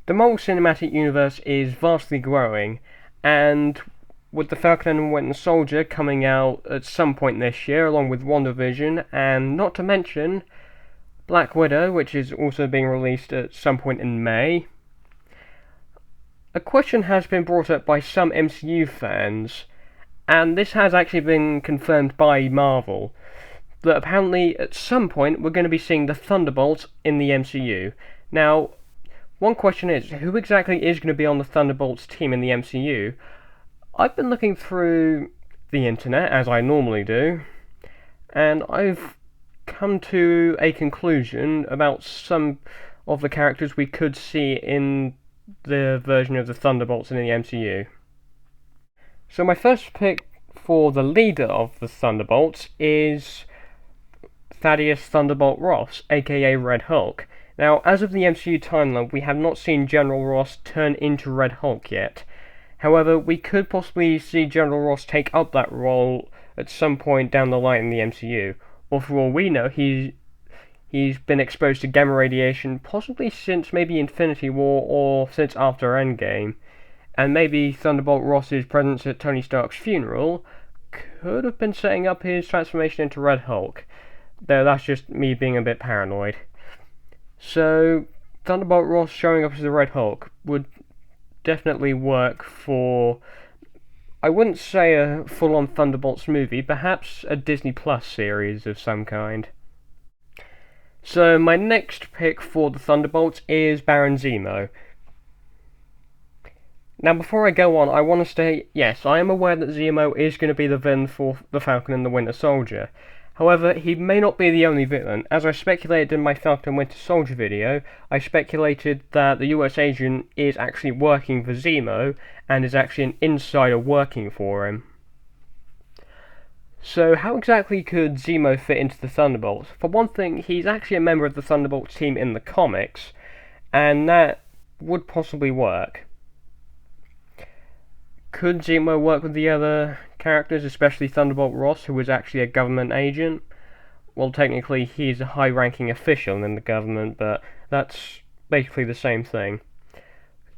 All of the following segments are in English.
The Marvel Cinematic Universe is vastly growing, and with the Falcon and Winter Soldier coming out at some point this year, along with WandaVision, and not to mention Black Widow, which is also being released at some point in May, a question has been brought up by some MCU fans, and this has actually been confirmed by Marvel, that apparently at some point we're going to be seeing the Thunderbolts in the MCU. Now, one question is, who exactly is going to be on the Thunderbolts team in the MCU? I've been looking through the internet, as I normally do, and I've come to a conclusion about some of the characters we could see in the version of the Thunderbolts in the MCU. So my first pick for the leader of the Thunderbolts is Thaddeus Thunderbolt Ross, aka Red Hulk. Now, as of the MCU timeline, we have not seen General Ross turn into Red Hulk yet. However, we could possibly see General Ross take up that role at some point down the line in the MCU. Or for all we know, he's been exposed to gamma radiation possibly since maybe Infinity War or since after Endgame. And maybe Thunderbolt Ross's presence at Tony Stark's funeral could have been setting up his transformation into Red Hulk. Though that's just me being a bit paranoid. So, Thunderbolt Ross showing up as the Red Hulk would definitely work for, I wouldn't say a full-on Thunderbolts movie, perhaps a Disney Plus series of some kind. So, my next pick for the Thunderbolts is Baron Zemo. Now, before I go on, I want to state, yes, I am aware that Zemo is going to be the villain for the Falcon and the Winter Soldier. However, he may not be the only villain. As I speculated in my Falcon and Winter Soldier video, I speculated that the US agent is actually working for Zemo, and is actually an insider working for him. So how exactly could Zemo fit into the Thunderbolts? For one thing, he's actually a member of the Thunderbolts team in the comics, and that would possibly work. Could Zemo work with the other characters, especially Thunderbolt Ross, who was actually a government agent? Well, technically he's a high-ranking official in the government, but that's basically the same thing.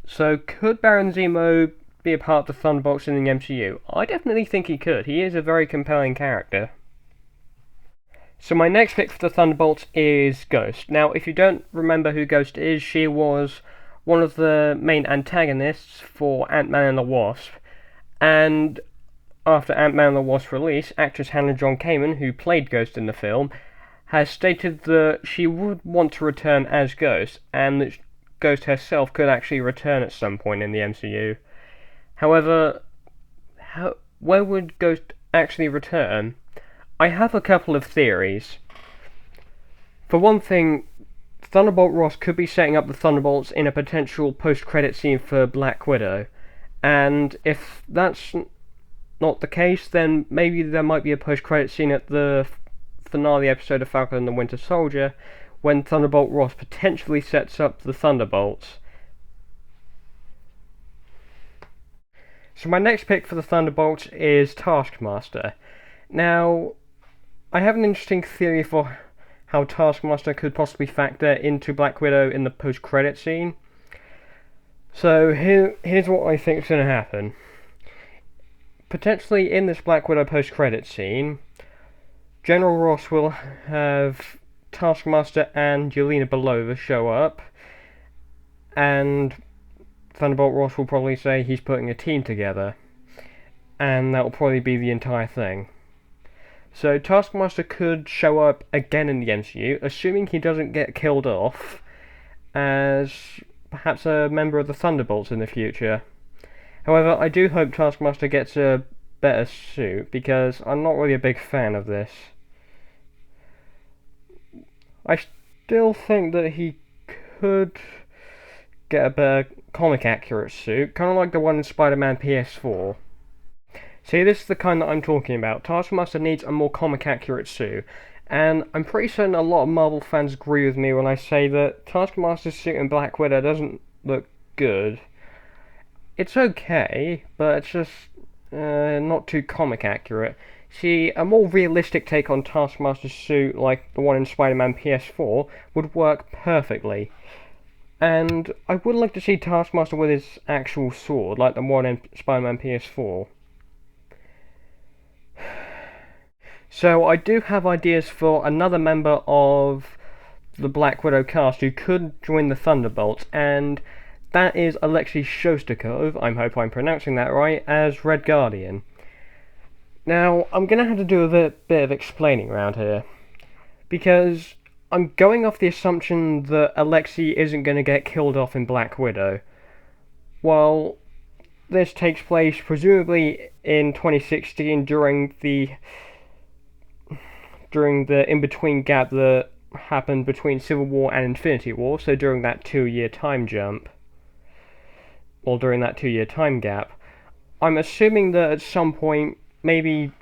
So could Baron Zemo be a part of the Thunderbolts in the MCU? I definitely think he could. He is a very compelling character. So my next pick for the Thunderbolts is Ghost. Now, if you don't remember who Ghost is, she was one of the main antagonists for Ant-Man and the Wasp, and after Ant-Man and the Wasp release, actress Hannah John Kamen, who played Ghost in the film, has stated that she would want to return as Ghost, and that Ghost herself could actually return at some point in the MCU. However, where would Ghost actually return? I have a couple of theories. For one thing, Thunderbolt Ross could be setting up the Thunderbolts in a potential post-credit scene for Black Widow, and if that's not the case, then maybe there might be a post-credit scene at the finale episode of Falcon and the Winter Soldier, when Thunderbolt Ross potentially sets up the Thunderbolts. So my next pick for the Thunderbolts is Taskmaster. Now, I have an interesting theory for how Taskmaster could possibly factor into Black Widow in the post-credit scene. So here's what I think is going to happen. Potentially in this Black Widow post-credit scene, General Ross will have Taskmaster and Yelena Belova show up, and Thunderbolt Ross will probably say he's putting a team together, and that will probably be the entire thing. So Taskmaster could show up again in the MCU, assuming he doesn't get killed off, as perhaps a member of the Thunderbolts in the future. However, I do hope Taskmaster gets a better suit, because I'm not really a big fan of this. I still think that he could get a better comic accurate suit, kind of like the one in Spider-Man PS4. See, this is the kind that I'm talking about. Taskmaster needs a more comic accurate suit, and I'm pretty certain a lot of Marvel fans agree with me when I say that Taskmaster's suit in Black Widow doesn't look good. It's okay, but it's just not too comic accurate. See, a more realistic take on Taskmaster's suit, like the one in Spider-Man PS4, would work perfectly. And I would like to see Taskmaster with his actual sword, like the one in Spider-Man PS4. So I do have ideas for another member of the Black Widow cast who could join the Thunderbolts, and that is Alexei Shostakov, I hope I'm pronouncing that right, as Red Guardian. Now, I'm going to have to do a bit of explaining around here, because I'm going off the assumption that Alexei isn't going to get killed off in Black Widow. While this takes place presumably in 2016 during the in-between gap that happened between Civil War and Infinity War, so during that 2-year time jump, or during that 2-year time gap, I'm assuming that at some point, maybe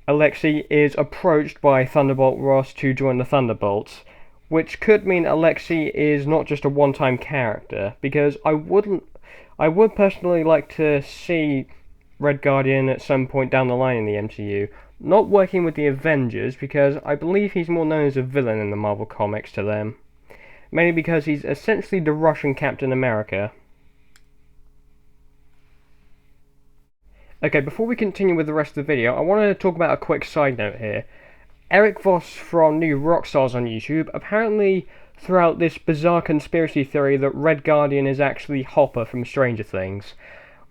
Alexei is approached by Thunderbolt Ross to join the Thunderbolts, which could mean Alexei is not just a one-time character, because I would personally like to see Red Guardian at some point down the line in the MCU, not working with the Avengers, because I believe he's more known as a villain in the Marvel Comics to them, mainly because he's essentially the Russian Captain America. Okay, before we continue with the rest of the video, I wanted to talk about a quick side note here. Eric Voss from New Rockstars on YouTube apparently threw out this bizarre conspiracy theory that Red Guardian is actually Hopper from Stranger Things.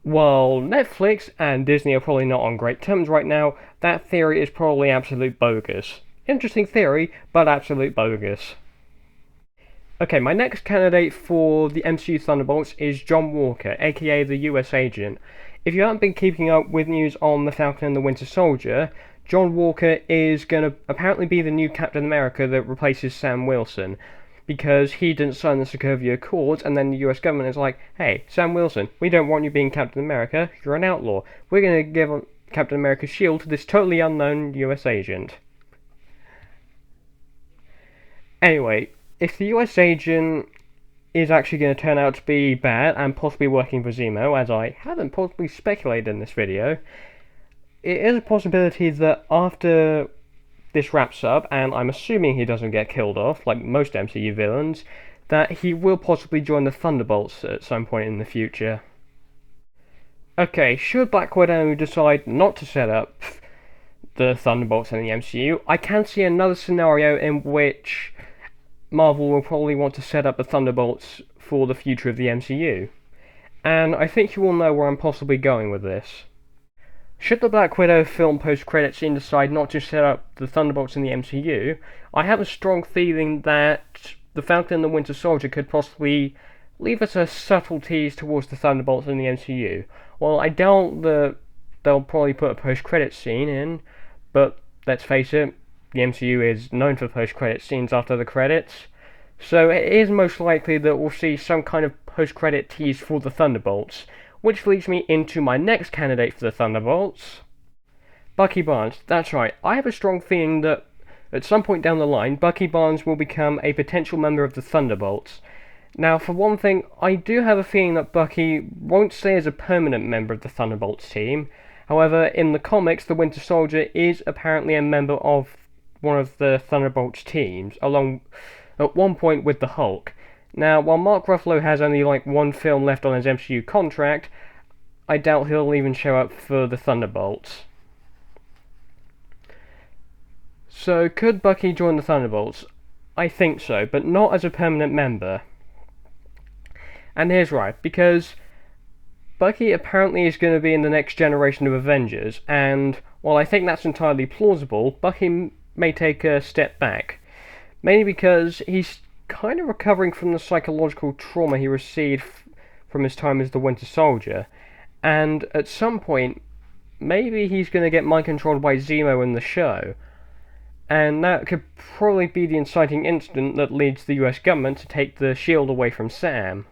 While Netflix and Disney are probably not on great terms right now, that theory is probably absolute bogus. Interesting theory, but absolute bogus. Okay, my next candidate for the MCU Thunderbolts is John Walker, aka the US Agent. If you haven't been keeping up with news on the Falcon and the Winter Soldier, John Walker is going to apparently be the new Captain America that replaces Sam Wilson, because he didn't sign the Sokovia Accords, and then the US government is like, hey, Sam Wilson, we don't want you being Captain America, you're an outlaw. We're going to give Captain America's shield to this totally unknown US agent. Anyway, if the US agent is actually going to turn out to be bad and possibly working for Zemo, as I haven't possibly speculated in this video, it is a possibility that after this wraps up, and I'm assuming he doesn't get killed off, like most MCU villains, that he will possibly join the Thunderbolts at some point in the future. Okay, should Black Widow decide not to set up the Thunderbolts in the MCU, I can see another scenario in which Marvel will probably want to set up the Thunderbolts for the future of the MCU. And I think you all know where I'm possibly going with this. Should the Black Widow film post-credits scene decide not to set up the Thunderbolts in the MCU, I have a strong feeling that the Falcon and the Winter Soldier could possibly leave us a subtle tease towards the Thunderbolts in the MCU. Well, I doubt that they'll probably put a post-credits scene in, but let's face it, the MCU is known for post-credit scenes after the credits, so it is most likely that we'll see some kind of post-credit tease for the Thunderbolts, which leads me into my next candidate for the Thunderbolts, Bucky Barnes. That's right, I have a strong feeling that at some point down the line, Bucky Barnes will become a potential member of the Thunderbolts. Now, for one thing, I do have a feeling that Bucky won't stay as a permanent member of the Thunderbolts team. However, in the comics, the Winter Soldier is apparently a member of one of the Thunderbolts teams, along at one point with the Hulk. Now, while Mark Ruffalo has only like one film left on his MCU contract, I doubt he'll even show up for the Thunderbolts. So, could Bucky join the Thunderbolts? I think so, but not as a permanent member. And here's why, because Bucky apparently is going to be in the next generation of Avengers, and while I think that's entirely plausible, Bucky may take a step back. Mainly because he's kind of recovering from the psychological trauma he received from his time as the Winter Soldier, and at some point, maybe he's going to get mind-controlled by Zemo in the show, and that could probably be the inciting incident that leads the US government to take the shield away from Sam.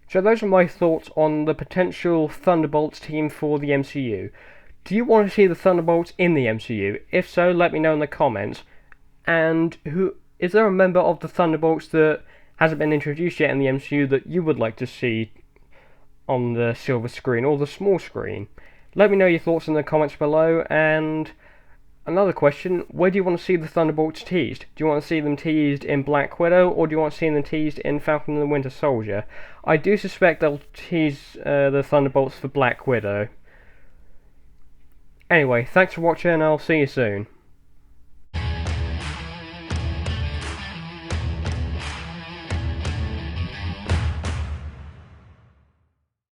So those are my thoughts on the potential Thunderbolts team for the MCU. Do you want to see the Thunderbolts in the MCU? If so, let me know in the comments. And is there a member of the Thunderbolts that hasn't been introduced yet in the MCU that you would like to see on the silver screen or the small screen? Let me know your thoughts in the comments below, and Another question, where do you want to see the Thunderbolts teased? Do you want to see them teased in Black Widow, or do you want to see them teased in Falcon and the Winter Soldier? I do suspect they'll tease the Thunderbolts for Black Widow. Anyway, thanks for watching, and I'll see you soon.